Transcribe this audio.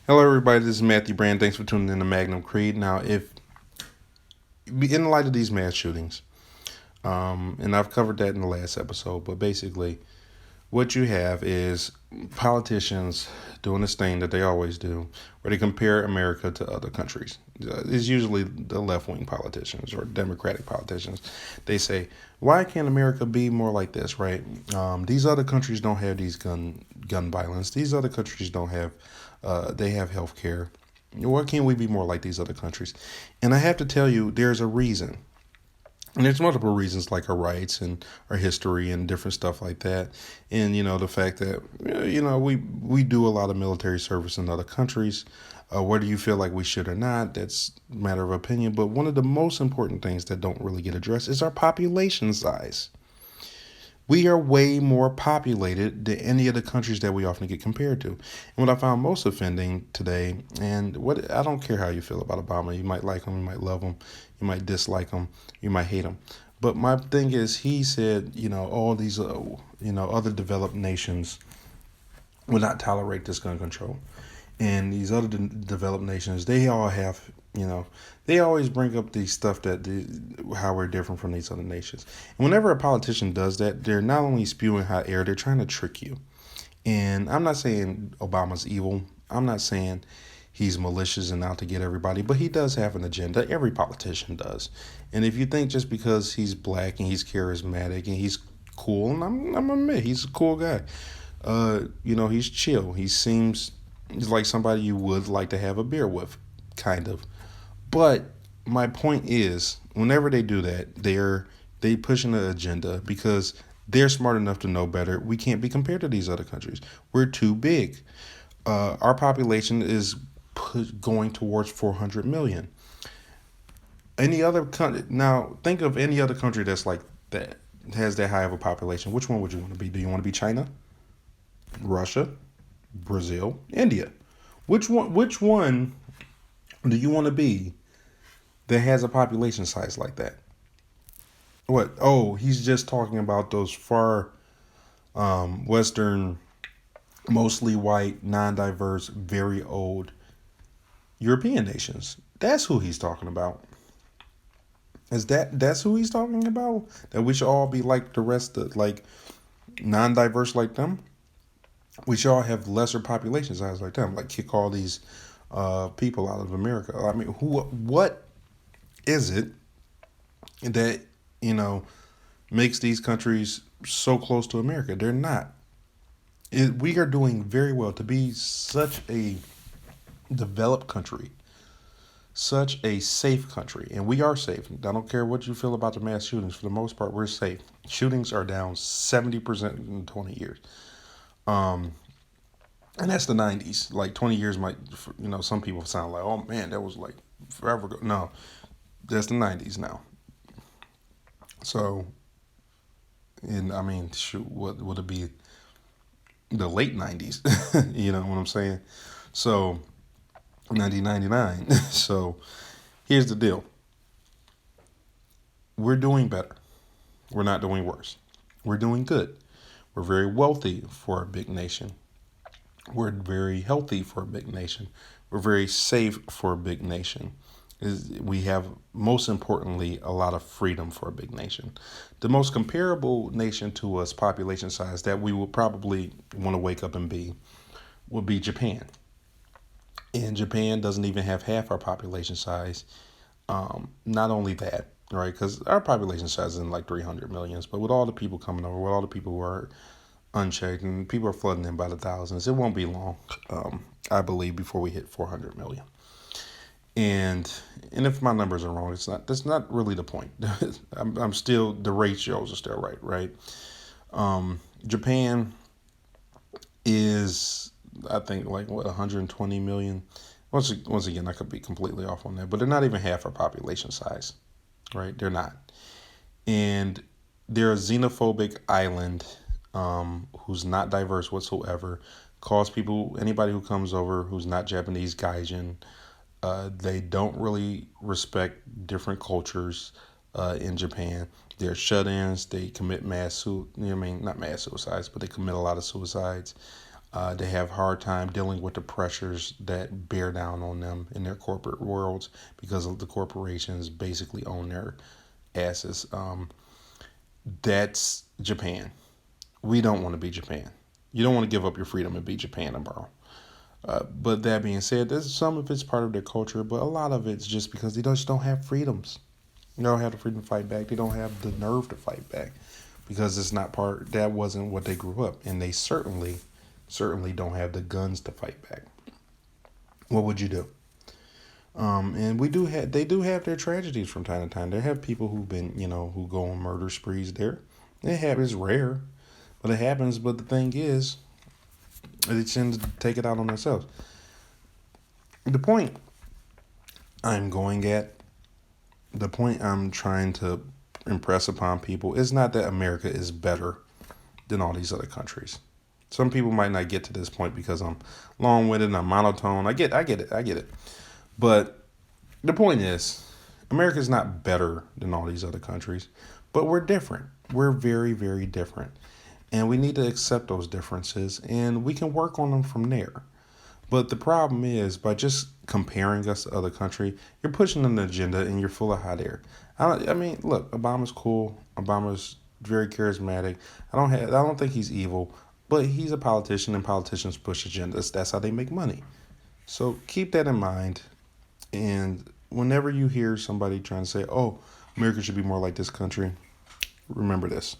Hello, everybody. This is Matthew Brand. Thanks for tuning in to Magnum Creed. Now, if in light of these mass shootings, and I've covered that in the last episode, but basically, what you have is politicians doing this thing that they always do, where they compare America to other countries. It's usually the left wing politicians or Democratic politicians. They say, "Why can't America be more like this?" Right? These other countries don't have these gun violence. These other countries don't have. They have health care. Why can't we be more like these other countries? And I have to tell you, there's a reason. And there's multiple reasons, like our rights and our history and different stuff like that. And the fact that we do a lot of military service in other countries. Whether you feel like we should or not, that's a matter of opinion. But one of the most important things that don't really get addressed is our population size. We are way more populated than any of the countries that we often get compared to. And what I found most offending today, and what I don't care how you feel about Obama, you might like him, you might love him, you might dislike him, you might hate him. But my thing is, he said, all these, other developed nations would not tolerate this gun control. And these other developed nations, they all have, they always bring up the stuff how we're different from these other nations. And whenever a politician does that, they're not only spewing hot air, they're trying to trick you. And I'm not saying Obama's evil. I'm not saying he's malicious and out to get everybody, but he does have an agenda. Every politician does. And if you think just because he's black and he's charismatic and he's cool, and I'm admit he's a cool guy. He's chill. He seems like somebody you would like to have a beer with, kind of. But my point is, whenever they do that, they pushing an agenda because they're smart enough to know better. We can't be compared to these other countries. We're too big. Our population is going towards 400 million. Any other country now? Think of any other country that's like that, has that high of a population. Which one would you want to be? Do you want to be China, Russia, Brazil, India? Which one? Which one do you want to be that has a population size like that? What? Oh, he's just talking about those far Western, mostly white, non-diverse, very old European nations. That's who he's talking about. That's who he's talking about? That we should all be like the rest of like non-diverse like them? We should all have lesser population size like them. Like kick all these people out of America. I mean, what is it that you know makes these countries so close to America? They're not. We are doing very well to be such a developed country, such a safe country, and we are safe. I don't care what you feel about the mass shootings. For the most part, we're safe. Shootings are down 70% in 20 years. Um, and that's the 90s. Like 20 years might, some people sound like, oh man, that was like forever ago. No, that's the 90s now. So, and I mean, shoot, what would it be? The late 90s. You know what I'm saying? So, 1999. So, here's the deal, we're doing better. We're not doing worse. We're doing good. We're very wealthy for a big nation. We're very healthy for a big nation. We're very safe for a big nation. We have, most importantly, a lot of freedom for a big nation. The most comparable nation to us, population size, that we would probably want to wake up and be would be Japan. And Japan doesn't even have half our population size. Not only that, right? Because our population size is in like 300 millions, but with all the people coming over, with all the people who are unchecked, and people are flooding in by the thousands, it won't be long, I believe, before we hit 400 million. And if my numbers are wrong, that's not really the point. I'm still, the ratios are still right, right? Japan is, I think, like what, 120 million. Once again, I could be completely off on that, but they're not even half our population size, right? They're not, and they're a xenophobic island, who's not diverse whatsoever. Calls people, anybody who comes over who's not Japanese, gaijin. They don't really respect different cultures in Japan. They're shut-ins. They commit not mass suicides, but they commit a lot of suicides. They have hard time dealing with the pressures that bear down on them in their corporate worlds because of the corporations basically own their asses. That's Japan. We don't want to be Japan. You don't want to give up your freedom and be Japan tomorrow. But that being said, there's some of it's part of their culture, but a lot of it's just because they just don't have freedoms. They don't have the freedom to fight back. They don't have the nerve to fight back because it's not part. That wasn't what they grew up, and they certainly don't have the guns to fight back. What would you do? And they do have their tragedies from time to time. They have people who've been, who go on murder sprees there. It happens rare, but it happens. But the thing is, they tend to take it out on themselves. The point I'm going at, the point I'm trying to impress upon people is not that America is better than all these other countries. Some people might not get to this point because I'm long-winded and I'm monotone. I get it. But the point is, America is not better than all these other countries, but we're different. We're very, very different. And we need to accept those differences and we can work on them from there. But the problem is, by just comparing us to other country, you're pushing an agenda and you're full of hot air. I mean, look, Obama's cool. Obama's very charismatic. I don't think he's evil, but he's a politician and politicians push agendas. That's how they make money. So keep that in mind. And whenever you hear somebody trying to say, "Oh, America should be more like this country," remember this.